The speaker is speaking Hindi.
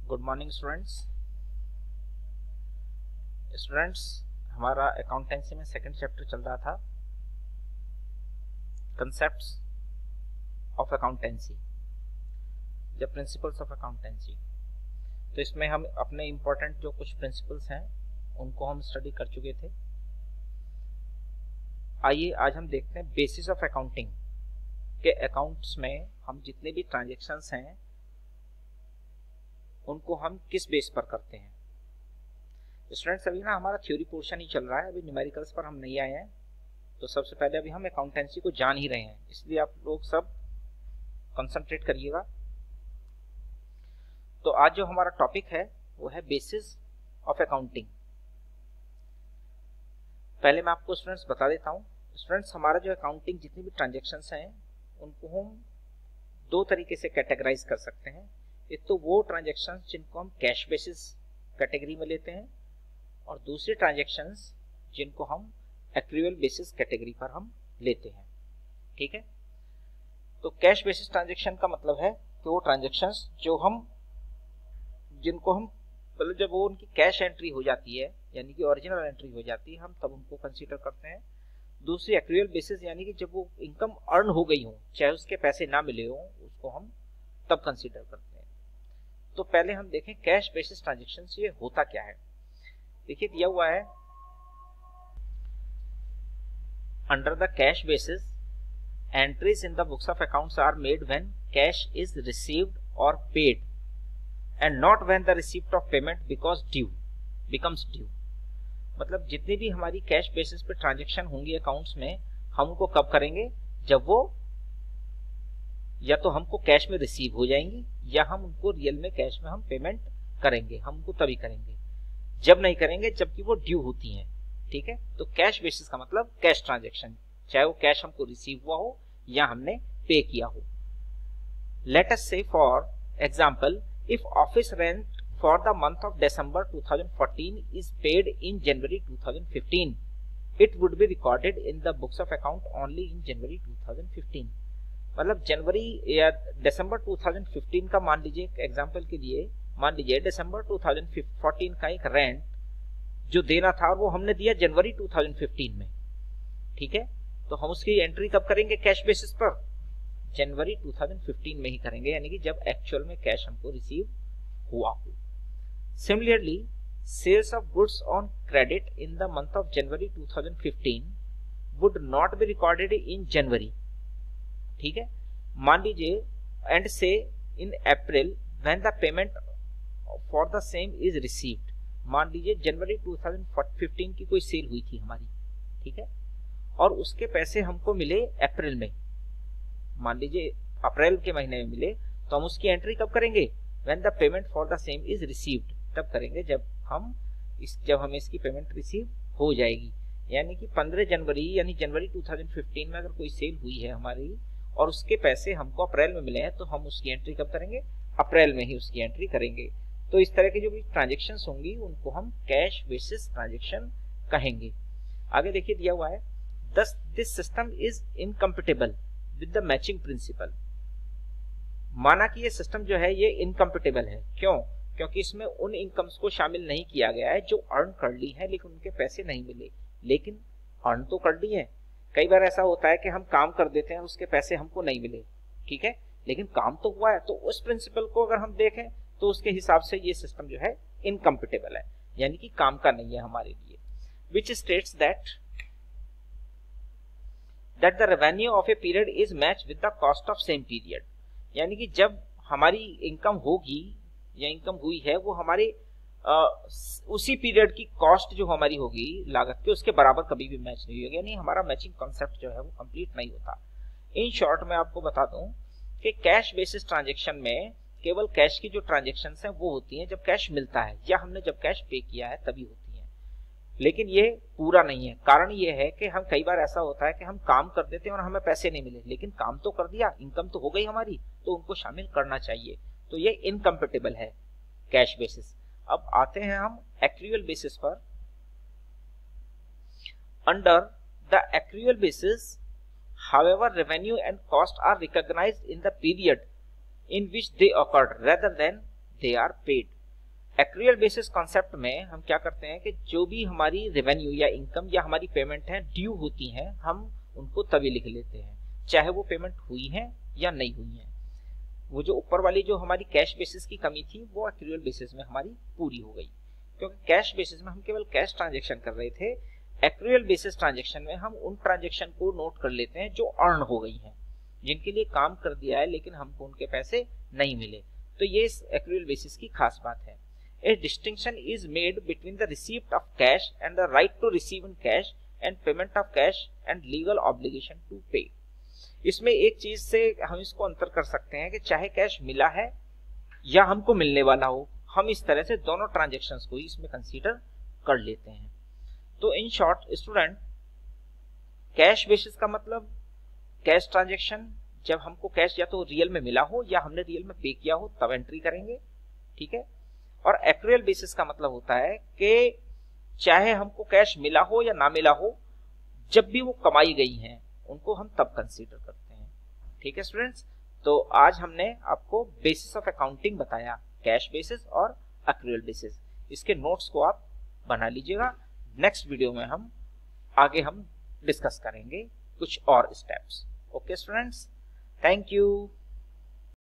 गुड मॉर्निंग स्टूडेंट्स, हमारा अकाउंटेंसी में सेकंड चैप्टर चल रहा था, कंसेप्ट्स ऑफ अकाउंटेंसी या प्रिंसिपल्स ऑफ अकाउंटेंसी। तो इसमें हम अपने इंपॉर्टेंट जो कुछ प्रिंसिपल्स हैं उनको हम स्टडी कर चुके थे। आइए आज हम देखते हैं बेसिस ऑफ अकाउंटिंग के अकाउंट्स में हम जितने भी ट्रांजैक्शंस हैं उनको हम किस बेस पर करते हैं। स्टूडेंट्स अभी ना हमारा थ्योरी पोर्शन ही चल रहा है, अभी न्यूमेरिकल्स पर हम नहीं आए हैं। तो सबसे पहले अभी हम अकाउंटेंसी को जान ही रहे हैं, इसलिए आप लोग सब कंसंट्रेट करिएगा। तो आज जो हमारा टॉपिक है वो है बेसिस ऑफ अकाउंटिंग। पहले मैं आपको स्टूडेंट्स बता देता हूँ। स्टूडेंट्स हमारा जो अकाउंटिंग जितनी भी ट्रांजेक्शन्स हैं उनको हम दो तरीके से कैटेगराइज कर सकते हैं। एक तो वो ट्रांजेक्शन्स जिनको हम कैश बेसिस कैटेगरी में लेते हैं, और दूसरी ट्रांजेक्शन्स जिनको हम एक्रूअल बेसिस कैटेगरी पर हम लेते हैं। ठीक है, तो कैश बेसिस ट्रांजेक्शन का मतलब है कि वो ट्रांजेक्शन्स जिनको हम मतलब जब वो उनकी कैश एंट्री हो जाती है यानी कि ओरिजिनल एंट्री हो जाती है, हम तब उनको कंसीडर करते हैं। दूसरी एक्रूअल बेसिस यानी कि जब वो इनकम अर्न हो गई हो, चाहे उसके पैसे ना मिले हो, उसको हम तब कंसीडर करते हैं। तो पहले हम देखें कैश बेसिस ट्रांजेक्शन ये होता क्या है। देखिए दिया हुआ है, under the cash basis entries in the books of accounts are made when cash is received or paid and not when the receipt of payment becomes due. मतलब जितनी भी हमारी कैश बेसिस पे ट्रांजेक्शन होंगी अकाउंट्स में, हम उनको कब करेंगे, जब वो या तो हमको कैश में रिसीव हो जाएंगी या हम उनको रियल में कैश में हम पेमेंट करेंगे। हम उनको तभी करेंगे, जब नहीं करेंगे जबकि वो ड्यू होती हैं। ठीक है, तो कैश बेसिस का मतलब कैश ट्रांजेक्शन, चाहे वो कैश हमको रिसीव हुआ हो या हमने पे किया हो। लेट अस से for example, if office rent for the month of December 2014 is paid in January 2015, it would be recorded in the books of account only in January 2015। मतलब जनवरी या दिसंबर 2015 का मान लीजिए, एग्जांपल के लिए मान लीजिए दिसंबर 2014 का एक रेंट जो देना था और वो हमने दिया जनवरी 2015 में। ठीक है, तो हम उसकी एंट्री कब करेंगे कैश बेसिस पर, जनवरी 2015 में ही करेंगे, यानी कि जब एक्चुअल में कैश हमको रिसीव हुआ हो। Similarly, sales of goods on credit in the month of January 2015 would not be recorded in January। ठीक है, मान लीजिए and say in April when the payment for the same is received। मान लीजिए जनवरी 2015 की कोई सेल हुई थी हमारी, ठीक है, और उसके पैसे हमको मिले अप्रैल में, मान लीजिए अप्रैल के महीने में मिले, तो हम उसकी एंट्री कब करेंगे, when the payment for the same is received, तब करेंगे जब हमें इसकी पेमेंट रिसीव हो जाएगी। यानी कि 15 जनवरी यानी जनवरी 2015 में अगर कोई सेल हुई है हमारी और उसके पैसे हमको अप्रैल में मिले हैं, तो हम उसकी एंट्री कब करेंगे, अप्रैल में ही उसकी एंट्री करेंगे। तो इस तरह की जो भी ट्रांजेक्शन्स होंगी उनको हम कैश बेसिस ट्रांजेक्शन कहेंगे। आगे देखिए दिया हुआ है, thus this system is incompatible with the matching principle। माना कि ये सिस्टम जो है ये इनकम्पेटेबल है। क्यों? क्योंकि इसमें उन इनकम्स को शामिल नहीं किया गया है जो अर्न कर ली है लेकिन उनके पैसे नहीं मिले, लेकिन अर्न तो कर ली है। कई बार ऐसा होता है कि हम काम कर देते हैं, उसके पैसे हमको नहीं मिले, ठीक है, लेकिन काम तो हुआ है। तो उस प्रिंसिपल को अगर हम देखें तो उसके हिसाब से ये सिस्टम जो है इनकम्पेटेबल है, यानी कि काम का नहीं है हमारे लिए। Which states that the revenue of a period is match with the cost of same period. यानी कि जब हमारी इनकम होगी या इनकम हुई है वो हमारे उसी पीरियड की कॉस्ट जो हमारी होगी लागत के, उसके बराबर कभी भी मैच नहीं होगी, यानी हमारा मैचिंग कॉन्सेप्ट जो है वो कंप्लीट नहीं होता। इन शॉर्ट मैं आपको बता दूं कि कैश बेसिस ट्रांजेक्शन में केवल कैश की जो ट्रांजेक्शन हैं वो होती हैं जब कैश मिलता है या हमने जब कैश पे किया है तभी होती हैं, लेकिन ये पूरा नहीं है। कारण ये है कि हम कई बार ऐसा होता है कि हम काम कर देते हैं और हमें पैसे नहीं मिले, लेकिन काम तो कर दिया, इनकम तो हो गई हमारी, तो उनको शामिल करना चाहिए। तो ये इनकम्पेटेबल है कैश बेसिस। अब आते हैं हम एक्रूअल बेसिस पर। Under the accrual basis, however revenue and cost are recognised in the period in which they occurred rather than they are paid. Accrual basis concept में हम क्या करते हैं कि जो भी हमारी रेवेन्यू या इनकम या हमारी पेमेंट है ड्यू होती हैं, हम उनको तभी लिख लेते हैं चाहे वो पेमेंट हुई है या नहीं हुई है। वो जो ऊपर वाली जो हमारी कैश बेसिस की कमी थी वो एक्रूअल बेसिस में हमारी पूरी हो गई, क्योंकि कैश बेसिस में हम केवल कैश ट्रांजेक्शन कर रहे थे। एक्रूअल बेसिस ट्रांजेक्शन में हम उन ट्रांजेक्शन को नोट कर लेते हैं जो अर्न हो गई हैं, जिनके लिए काम कर दिया है लेकिन हमको उनके पैसे नहीं मिले। तो ये इस एक्रूअल बेसिस की खास बात है। A distinction is made between the receipt of cash and the right to receive in cash and payment of cash and legal obligation to pay। इसमें एक चीज से हम इसको अंतर कर सकते हैं कि चाहे कैश मिला है या हमको मिलने वाला हो, हम इस तरह से दोनों ट्रांजेक्शन्स को इसमें कंसीडर कर लेते हैं। तो in short student, cash basis का मतलब कैश ट्रांजेक्शन, जब हमको कैश या तो रियल में मिला हो या हमने रियल में पे किया हो तब एंट्री करेंगे, ठीक है। और एक्रूअल बेसिस का मतलब होता है कि चाहे हमको कैश मिला हो या ना मिला हो, जब भी वो कमाई गई हैं उनको हम तब कंसीडर करते हैं, ठीक है स्टूडेंट्स। तो आज हमने आपको बेसिस ऑफ अकाउंटिंग बताया, कैश बेसिस और एक्रूअल बेसिस। इसके नोट्स को आप बना लीजिएगा। नेक्स्ट वीडियो में हम डिस्कस करेंगे कुछ और steps. Okay students, thank you.